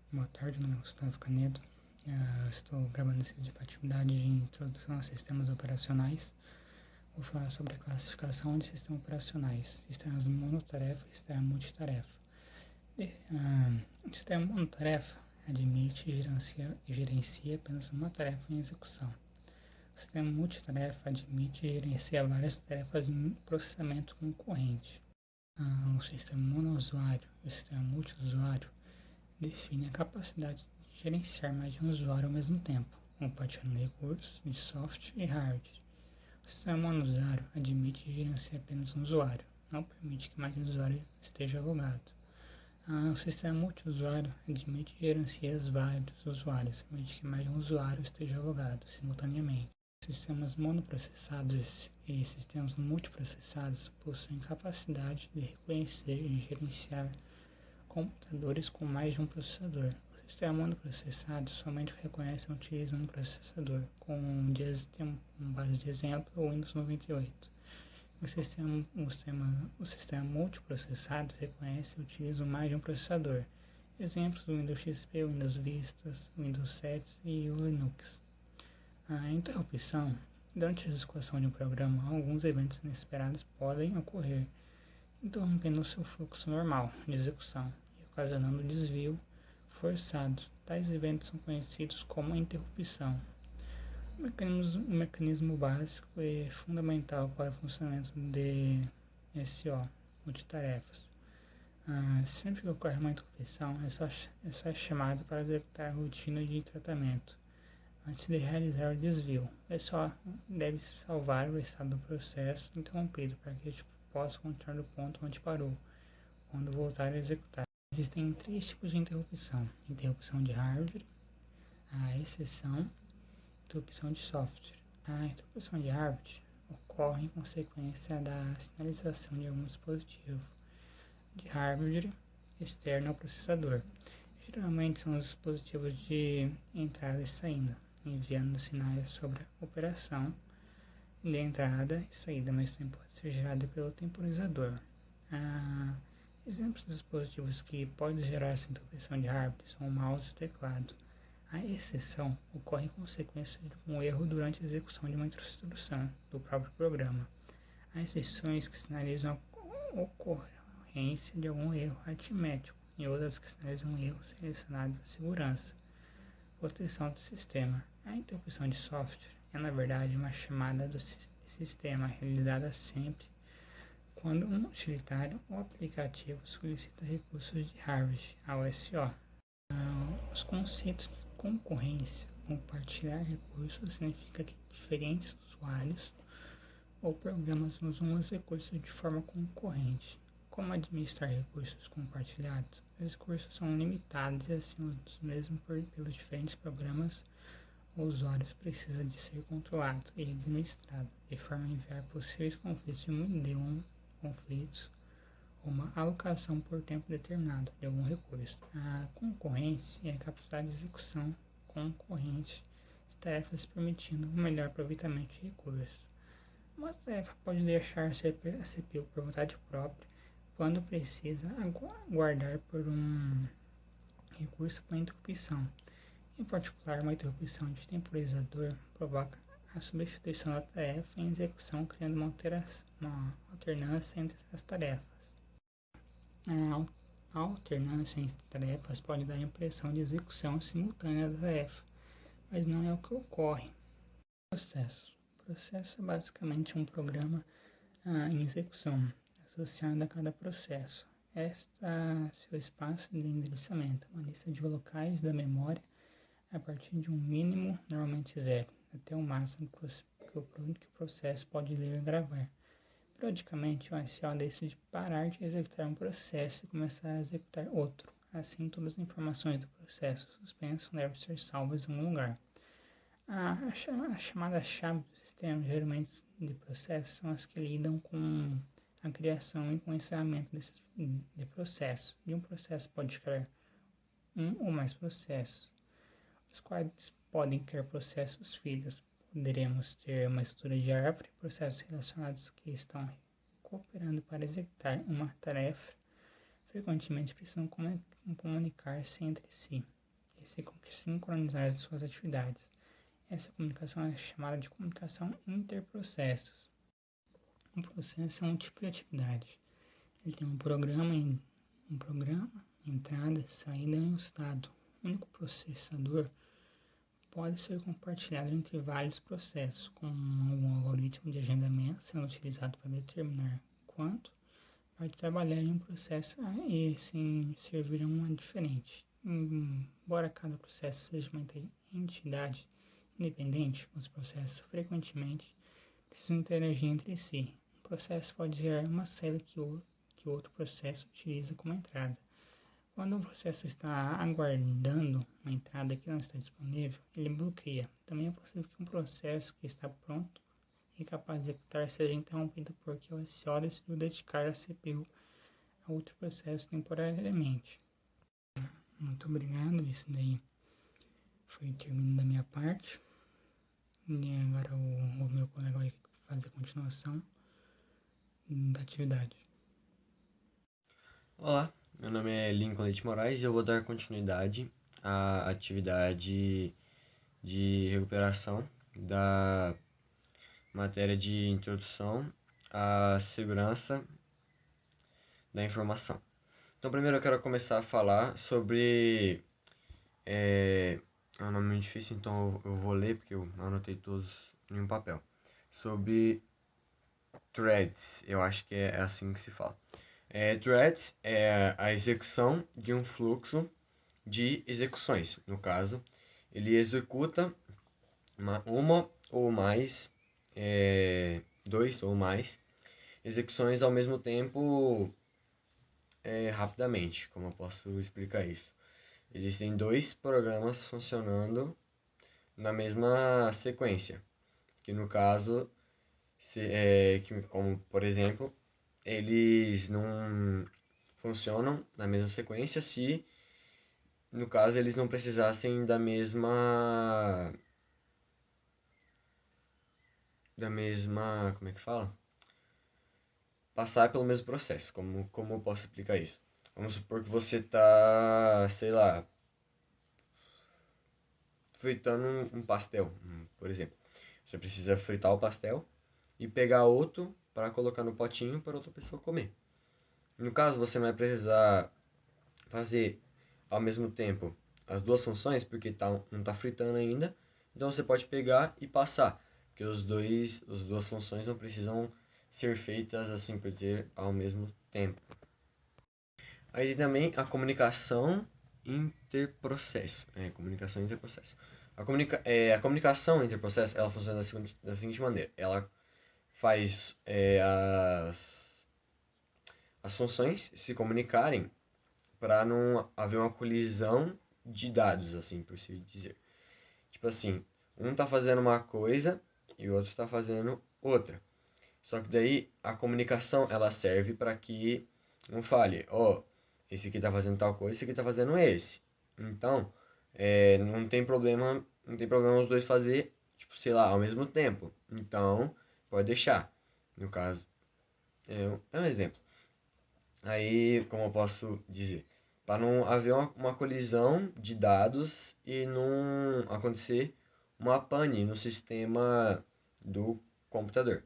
Boa tarde, meu nome é Gustavo Canedo. Estou gravando esse vídeo para atividade de introdução a sistemas operacionais. Vou falar sobre a classificação de sistemas operacionais, sistemas monotarefa e sistema multitarefa. O sistema monotarefa admite e gerencia apenas uma tarefa em execução. O sistema multitarefa admite e gerencia várias tarefas em processamento concorrente. O sistema monousuário e o sistema multiusuário define a capacidade de gerenciar mais de um usuário ao mesmo tempo, compartilhando recursos de software e hardware. O sistema monousuário admite e gerencia apenas um usuário, não permite que mais de um usuário esteja logado. O sistema multiusuário admite e gerencia vários usuários, permite que mais de um usuário esteja logado simultaneamente. Sistemas monoprocessados e sistemas multiprocessados possuem capacidade de reconhecer e gerenciar computadores com mais de um processador. O sistema monoprocessado somente reconhece e utiliza um processador, com base de exemplo o Windows 98. O sistema multiprocessado reconhece e utiliza mais de um processador. Exemplos do Windows XP, Windows Vista, Windows 7 e o Linux. A interrupção. Durante a execução de um programa, alguns eventos inesperados podem ocorrer, interrompendo o seu fluxo normal de execução e ocasionando desvio forçado. Tais eventos são conhecidos como interrupção. O mecanismo básico é fundamental para o funcionamento de SO, multitarefas. Sempre que ocorre uma interrupção, é só chamado para executar a rotina de tratamento. Antes de realizar o desvio, o SO deve salvar o estado do processo interrompido para que este possa continuar do ponto onde parou, quando voltar a executar. Existem 3 tipos de interrupção: interrupção de hardware, a exceção, interrupção de software. A interrupção de hardware ocorre em consequência da sinalização de algum dispositivo de hardware externo ao processador. Geralmente são os dispositivos de entrada e saída, enviando sinais sobre a operação de entrada e saída, mas também pode ser gerada pelo temporizador. Exemplos de dispositivos que podem gerar essa interrupção de hardware são o mouse e o teclado. A exceção ocorre em consequência de um erro durante a execução de uma instrução do próprio programa. Há exceções que sinalizam a ocorrência de algum erro aritmético e outras que sinalizam erros relacionados à segurança, proteção do sistema. A interrupção de software é, na verdade, uma chamada do sistema realizada sempre quando um utilitário ou aplicativo solicita recursos de hardware ao SO. Os conceitos de concorrência. Compartilhar recursos significa que diferentes usuários ou programas usam os recursos de forma concorrente. Como administrar recursos compartilhados? Os recursos são limitados e assim os mesmos pelos diferentes programas ou usuários precisa de ser controlado e administrado, de forma a enviar possíveis conflitos ou uma alocação por tempo determinado de algum recurso. A concorrência é a capacidade de execução concorrente de tarefas permitindo um melhor aproveitamento de recursos. Uma tarefa pode deixar a CPU por vontade própria quando precisa aguardar por um recurso para interrupção. Em particular, uma interrupção de temporizador provoca a substituição da tarefa em execução, criando uma alternância entre as tarefas. A alternância entre tarefas pode dar a impressão de execução simultânea da tarefa, mas não é o que ocorre. Processos. O processo é basicamente um programa em execução, associado a cada processo. Seu espaço de endereçamento, uma lista de locais da memória a partir de um mínimo, normalmente 0, até o máximo que o processo pode ler e gravar. Periodicamente, o SO decide parar de executar um processo e começar a executar outro. Assim, todas as informações do processo suspenso devem ser salvas em um lugar. A chamada chave do sistema, geralmente de processos, são as que lidam com a criação e com o encerramento de processos. De um processo pode criar um ou mais processos, os quais podem criar processos filhos. Poderemos ter uma estrutura de árvore, processos relacionados que estão cooperando para executar uma tarefa, frequentemente precisam comunicar-se entre si. se sincronizar as suas atividades. Essa comunicação é chamada de comunicação interprocessos. Um processo é um tipo de atividade. Ele tem um programa, entrada, saída e um estado. O único processador pode ser compartilhado entre vários processos, com um algoritmo de agendamento sendo utilizado para determinar quanto vai trabalhar em um processo e assim servir a uma diferente. Embora cada processo seja uma entidade independente, os processos frequentemente precisam interagir entre si. Um processo pode gerar uma saída que outro processo utiliza como entrada. Quando um processo está aguardando uma entrada que não está disponível, ele bloqueia. Também é possível que um processo que está pronto e capaz de executar seja interrompido porque o SO decidiu dedicar a CPU a outro processo temporariamente. Muito obrigado, isso daí foi o término da minha parte. E agora o meu colega vai fazer a continuação da atividade. Olá, meu nome é Lincoln Leite Moraes e eu vou dar continuidade à atividade de recuperação da matéria de introdução à segurança da informação. Então, primeiro eu quero começar a falar sobre... É um nome muito difícil, então eu vou ler porque eu anotei todos em um papel. Sobre threads, eu acho que é assim que se fala. Threads é a execução de um fluxo de execuções. No caso, ele executa uma ou mais, dois ou mais execuções ao mesmo tempo, rapidamente. Como eu posso explicar isso? Existem dois programas funcionando na mesma sequência, que no caso, como por exemplo, eles não funcionam na mesma sequência se, no caso, eles não precisassem da mesma, como é que fala? Passar pelo mesmo processo. Como eu posso explicar isso? Vamos supor que você tá, sei lá, fritando um pastel, por exemplo. Você precisa fritar o pastel e pegar outro para colocar no potinho para outra pessoa comer. No caso, você não vai precisar fazer ao mesmo tempo as duas funções, porque não está fritando ainda. Então você pode pegar e passar, porque as duas funções não precisam ser feitas assim por dizer ao mesmo tempo. Aí também a comunicação interprocesso. Comunicação interprocesso. A comunicação interprocesso ela funciona da seguinte maneira. Ela faz as funções se comunicarem para não haver uma colisão de dados, assim, por se dizer. Tipo assim, um tá fazendo uma coisa e o outro tá fazendo outra. Só que daí a comunicação ela serve para que não fale, esse aqui tá fazendo tal coisa, esse aqui tá fazendo esse. Então, não tem problema os dois fazer, tipo, sei lá, ao mesmo tempo. Então, pode deixar. No caso, é um exemplo. Aí, como eu posso dizer? Para não haver uma colisão de dados e não acontecer uma pane no sistema do computador.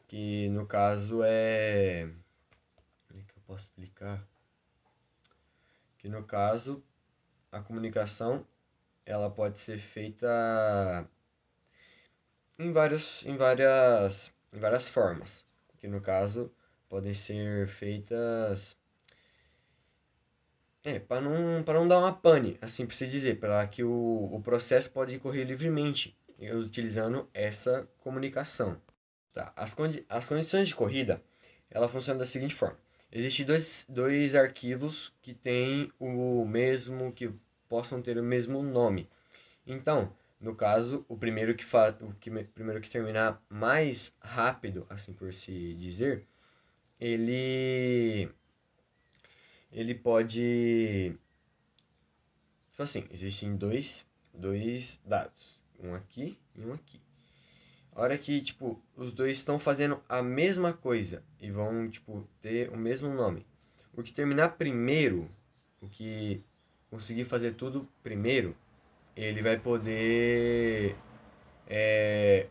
Que no caso é. Como é que eu posso explicar? Que no caso a comunicação ela pode ser feita em várias formas. Que no caso podem ser feitas para não dar uma pane, assim por se dizer, para que o processo pode correr livremente utilizando essa comunicação. Tá? As condições de corrida, ela funciona da seguinte forma. Existem dois arquivos que têm que possam ter o mesmo nome. Então, no caso, o primeiro que terminar mais rápido, assim por se dizer, ele pode. Tipo assim, existem dois dados, um aqui e um aqui. A hora que, tipo, os dois estão fazendo a mesma coisa e vão, tipo, ter o mesmo nome. O que terminar primeiro, o conseguir fazer tudo primeiro, ele vai poder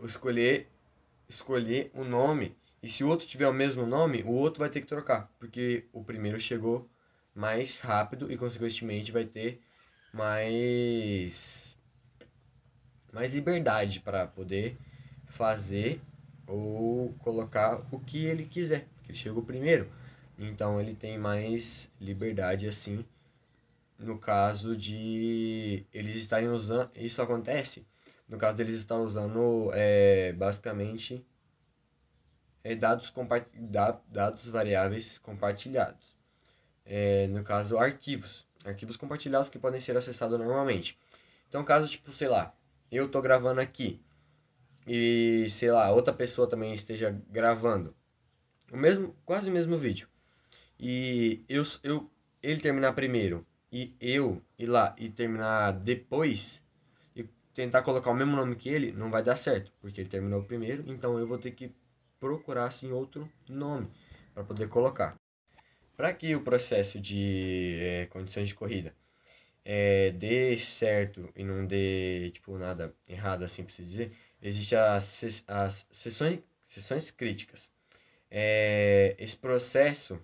escolher o nome. E se o outro tiver o mesmo nome, o outro vai ter que trocar, porque o primeiro chegou mais rápido e, consequentemente, vai ter mais, mais liberdade para poder fazer ou colocar o que ele quiser, porque ele chegou primeiro. Então ele tem mais liberdade assim, no caso de eles estarem usando. Isso acontece no caso deles estar usando basicamente dados variáveis compartilhados. No caso, arquivos. Arquivos compartilhados que podem ser acessados normalmente. Então, caso, tipo, sei lá, eu tô gravando aqui e, sei lá, outra pessoa também esteja gravando o mesmo, quase o mesmo vídeo. E ele terminar primeiro e eu ir lá e terminar depois e tentar colocar o mesmo nome que ele, não vai dar certo, porque ele terminou primeiro, então eu vou ter que procurar assim outro nome para poder colocar. Para que o processo de condições de corrida dê certo e não dê tipo nada errado assim para se dizer, existem as sessões críticas. Esse processo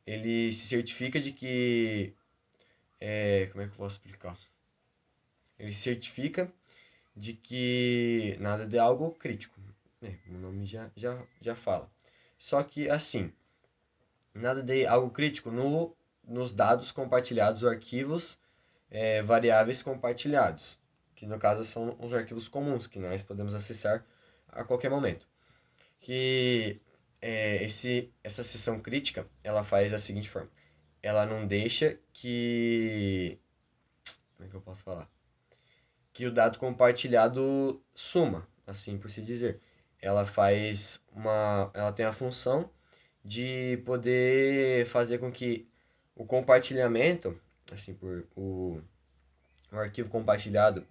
ele se certifica de que como é que eu posso explicar? Ele certifica de que nada de algo crítico. O nome já fala. Só que assim, nada de algo crítico nos dados compartilhados ou arquivos variáveis compartilhados, que no caso são os arquivos comuns que nós podemos acessar a qualquer momento. Que essa seção crítica ela faz da seguinte forma: ela não deixa que, como é que eu posso falar? Que o dado compartilhado suma, assim por se dizer. Ela tem a função de poder fazer com que o compartilhamento, assim por o arquivo compartilhado,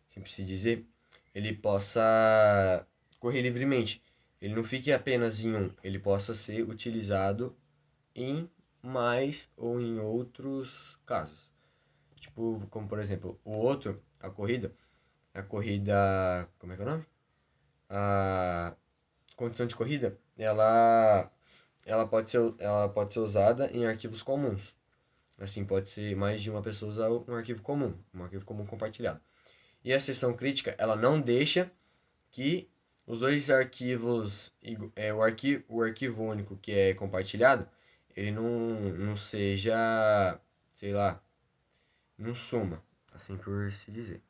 assim por se dizer, ele possa correr livremente. Ele não fique apenas em um, ele possa ser utilizado em mais ou em outros casos. Tipo, como por exemplo, a corrida, como é que é o nome? A condição de corrida, ela pode ser usada em arquivos comuns. Assim, pode ser mais de uma pessoa usar um arquivo comum compartilhado. E a seção crítica, ela não deixa que os dois arquivos, o arquivo único que é compartilhado, ele não seja, sei lá, não suma, assim por se dizer.